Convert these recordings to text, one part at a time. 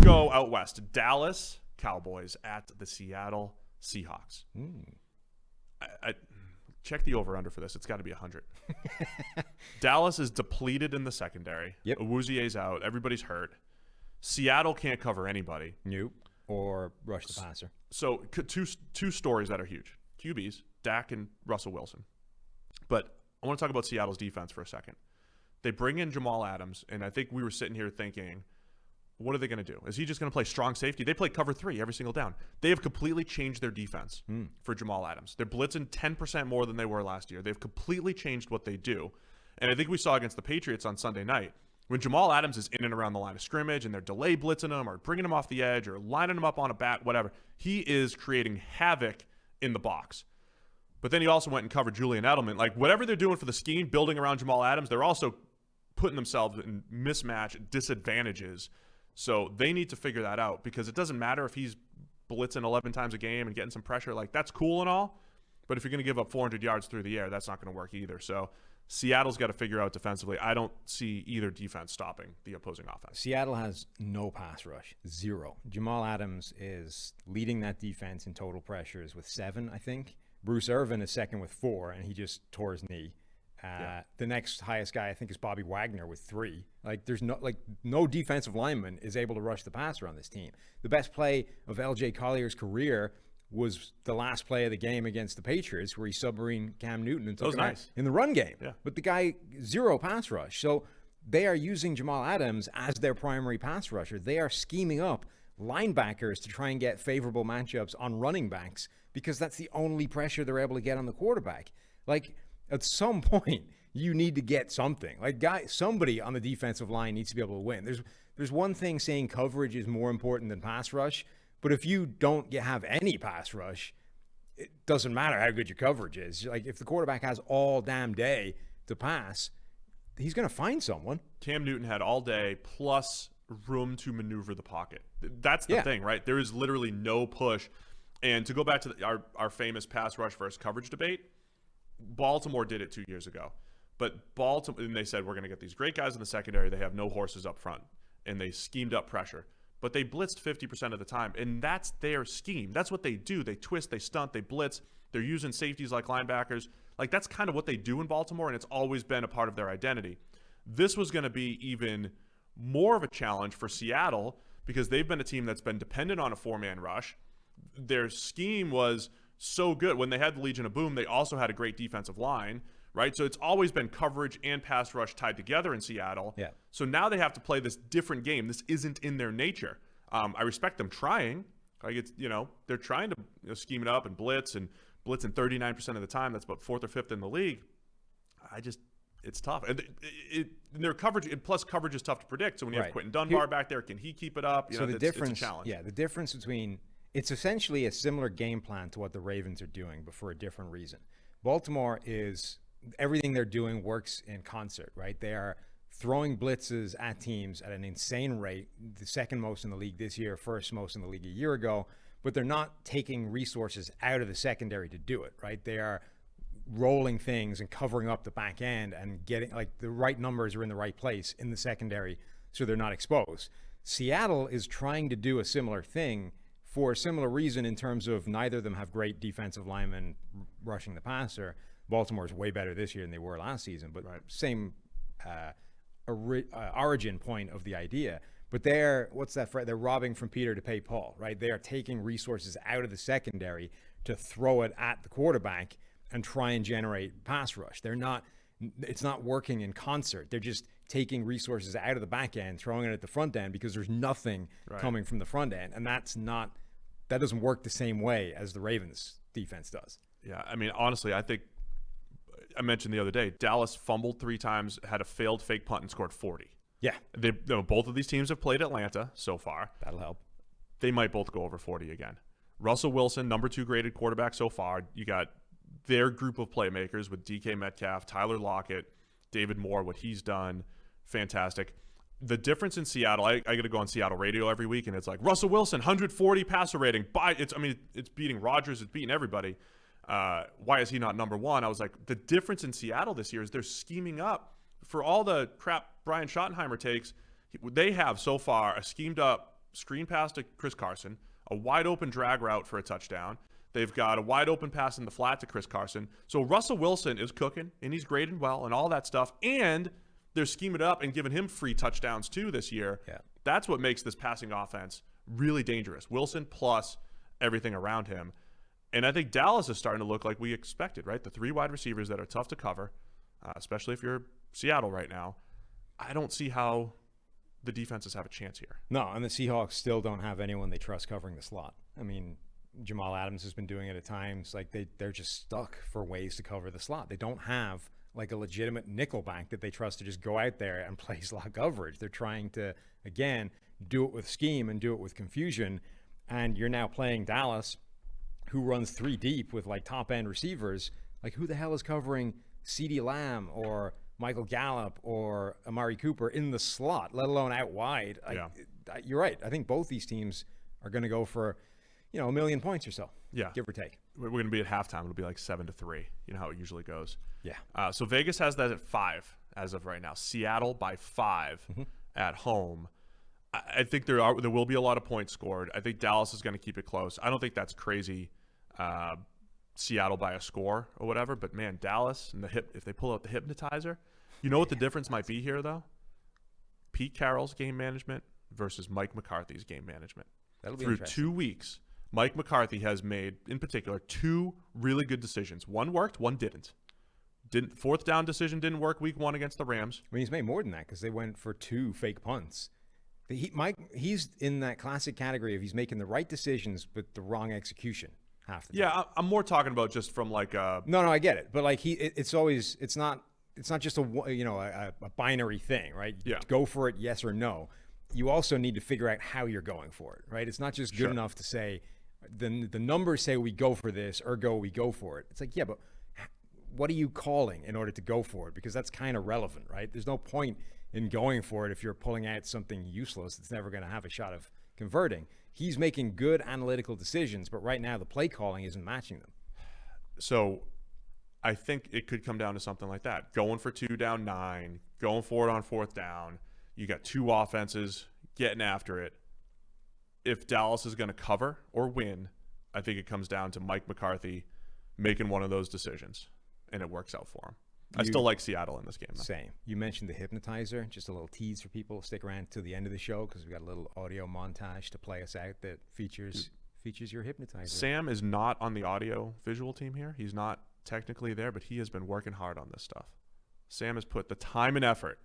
go out west. Dallas Cowboys at the Seattle Seahawks. I check the over-under for this. It's got to be 100. Dallas is depleted in the secondary. Yep. Awuzie's out. Everybody's hurt. Seattle can't cover anybody. Nope. Or rush the passer. So two stories that are huge. QBs, Dak and Russell Wilson. But I want to talk about Seattle's defense for a second. They bring in Jamal Adams, and I think we were sitting here thinking, what are they going to do? Is he just going to play strong safety? They play cover 3 every single down. They have completely changed their defense for Jamal Adams. They're blitzing 10% more than they were last year. They've completely changed what they do. And I think we saw against the Patriots on Sunday night, when Jamal Adams is in and around the line of scrimmage and they're delay blitzing him or bringing him off the edge or lining him up on a bat, whatever, he is creating havoc in the box. But then he also went and covered Julian Edelman. Like, whatever they're doing for the scheme, building around Jamal Adams, they're also putting themselves in mismatch disadvantages. So they need to figure that out, because it doesn't matter if he's blitzing 11 times a game and getting some pressure. Like, that's cool and all, but if you're going to give up 400 yards through the air, that's not going to work either. So Seattle's got to figure out defensively. I don't see either defense stopping the opposing offense. Seattle has no pass rush, 0. Jamal Adams is leading that defense in total pressures with 7, I think. Bruce Irvin is second with 4, and he just tore his knee. The next highest guy, I think, is Bobby Wagner with 3. Like, there's no defensive lineman is able to rush the passer on this team. The best play of L.J. Collier's career was the last play of the game against the Patriots, where he submarined Cam Newton and took him out in the run game. Yeah. But the guy, 0 pass rush. So they are using Jamal Adams as their primary pass rusher. They are scheming up linebackers to try and get favorable matchups on running backs, because that's the only pressure they're able to get on the quarterback. Like, at some point, you need to get something. Like, somebody on the defensive line needs to be able to win. There's one thing saying coverage is more important than pass rush, but if you don't have any pass rush, it doesn't matter how good your coverage is. Like, if the quarterback has all damn day to pass, he's going to find someone. Cam Newton had all day plus room to maneuver the pocket. That's the thing, right? There is literally no push. And to go back to our famous pass rush versus coverage debate, Baltimore did it 2 years ago. But Baltimore, and they said, we're going to get these great guys in the secondary. They have no horses up front. And they schemed up pressure. But they blitzed 50% of the time. And that's their scheme. That's what they do. They twist, they stunt, they blitz. They're using safeties like linebackers. Like, that's kind of what they do in Baltimore, and it's always been a part of their identity. This was going to be even more of a challenge for Seattle, because they've been a team that's been dependent on a 4-man rush. Their scheme was so good. When they had the Legion of Boom, they also had a great defensive line, right? So it's always been coverage and pass rush tied together in Seattle. Yeah. So now they have to play this different game. This isn't in their nature. I respect them trying. Like, it's, they're trying to scheme it up and blitzing 39% of the time. That's about 4th or 5th in the league. It's tough. And their coverage, and plus coverage is tough to predict. So when you have Quentin Dunbar back there, can he keep it up? The difference, it's a challenge. Yeah, the difference between, it's essentially a similar game plan to what the Ravens are doing, but for a different reason. Baltimore is, everything they're doing works in concert, right? They are throwing blitzes at teams at an insane rate, the second most in the league this year, first most in the league a year ago, but they're not taking resources out of the secondary to do it, right? They are rolling things and covering up the back end and getting, like, the right numbers are in the right place in the secondary so they're not exposed. Seattle is trying to do a similar thing for a similar reason, in terms of neither of them have great defensive linemen rushing the passer. Baltimore's way better this year than they were last season, but same origin point of the idea. But they're robbing from Peter to pay Paul, right? They are taking resources out of the secondary to throw it at the quarterback and try and generate pass rush. It's not working in concert. They're just taking resources out of the back end, throwing it at the front end, because there's nothing coming from the front end. And that doesn't work the same way as the Ravens defense does. Yeah, I mean, honestly, I think I mentioned the other day, Dallas fumbled 3 times, had a failed fake punt, and scored 40. Yeah. Both of these teams have played Atlanta so far. That'll help. They might both go over 40 again. Russell Wilson, number 2 graded quarterback so far. You got their group of playmakers with DK Metcalf, Tyler Lockett, David Moore, what he's done, fantastic. The difference in Seattle, I got to go on Seattle radio every week, and it's like, Russell Wilson, 140 passer rating. It's beating Rodgers, it's beating everybody. Why is he not number 1? I was like, the difference in Seattle this year is they're scheming up. For all the crap Brian Schottenheimer takes, they have so far a schemed up screen pass to Chris Carson, a wide open drag route for a touchdown. They've got a wide open pass in the flat to Chris Carson. So Russell Wilson is cooking, and he's grading well and all that stuff. And they're scheming it up and giving him free touchdowns too this year. Yeah. That's what makes this passing offense really dangerous. Wilson plus everything around him. And I think Dallas is starting to look like we expected, right? The 3 wide receivers that are tough to cover, especially if you're Seattle right now. I don't see how the defenses have a chance here. No, and the Seahawks still don't have anyone they trust covering the slot. I mean, Jamal Adams has been doing it at times. Like they're just stuck for ways to cover the slot. They don't have like a legitimate nickel bank that they trust to just go out there and play slot coverage. They're trying to, again, do it with scheme and do it with confusion. And you're now playing Dallas, who runs 3 deep with like top end receivers. Like who the hell is covering CeeDee Lamb or Michael Gallup or Amari Cooper in the slot, let alone out wide? Yeah. You're right. I think both these teams are going to go for, 1 million points or so. Yeah. Give or take. We're going to be at halftime. It'll be like 7-3. You know how it usually goes. Yeah. So Vegas has that at 5 as of right now. Seattle by 5 at home. I think there will be a lot of points scored. I think Dallas is going to keep it close. I don't think that's crazy. Seattle by a score or whatever. But man, Dallas and if they pull out the hypnotizer, you know what the difference might be here though? Pete Carroll's game management versus Mike McCarthy's game management. That'll be through interesting. 2 weeks. Mike McCarthy has made, in particular, 2 really good decisions. One worked, one didn't. Fourth down decision didn't work week 1 against the Rams. I mean, he's made more than that because they went for 2 fake punts. He's in that classic category of he's making the right decisions but the wrong execution half the time. Yeah, I'm more talking about just from like a... No, I get it. But like it's not just a binary thing, right? Yeah. Go for it, yes or no. You also need to figure out how you're going for it, right? It's not just good enough to say the numbers say we go for this, ergo we go for it. It's like, yeah, but what are you calling in order to go for it? Because that's kind of relevant, right? There's no point in going for it if you're pulling out something useless that's never going to have a shot of converting. He's making good analytical decisions, but right now the play calling isn't matching them. So I think it could come down to something like that. Going for 2 down 9, going for it on 4th down. You got 2 offenses getting after it. If Dallas is going to cover or win, I think it comes down to Mike McCarthy making one of those decisions, and it works out for him. I still like Seattle in this game, though. Same. You mentioned the hypnotizer. Just a little tease for people. Stick around to the end of the show because we got a little audio montage to play us out that features your hypnotizer. Sam is not on the audio visual team here. He's not technically there, but he has been working hard on this stuff. Sam has put the time and effort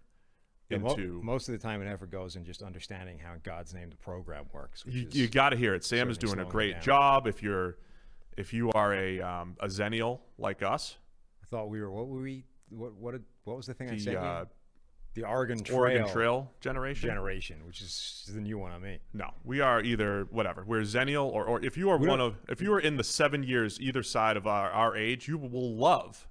into... Most of the time and effort goes in just understanding how in God's name the program works. You got to hear it. Sam is doing a great job. If you are a Zennial like us... I thought we were... What were we... What was the thing I said? The Oregon Trail generation, which is the new one on me. No, we are either whatever. We're Zennial, or if you are if you are in the 7 years either side of our age, you will love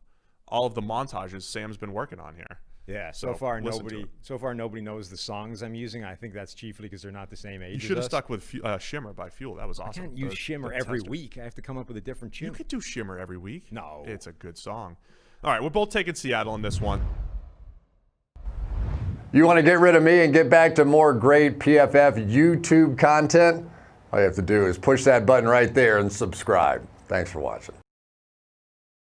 all of the montages Sam's been working on here. Yeah, so far nobody knows the songs I'm using. I think that's chiefly because they're not the same age. You should have stuck with Shimmer by Fuel. That was awesome. I can't use Shimmer every week. I have to come up with a different tune. You could do Shimmer every week. No, it's a good song. All right, we're both taking Seattle in this one. You want to get rid of me and get back to more great PFF YouTube content? All you have to do is push that button right there and subscribe. Thanks for watching.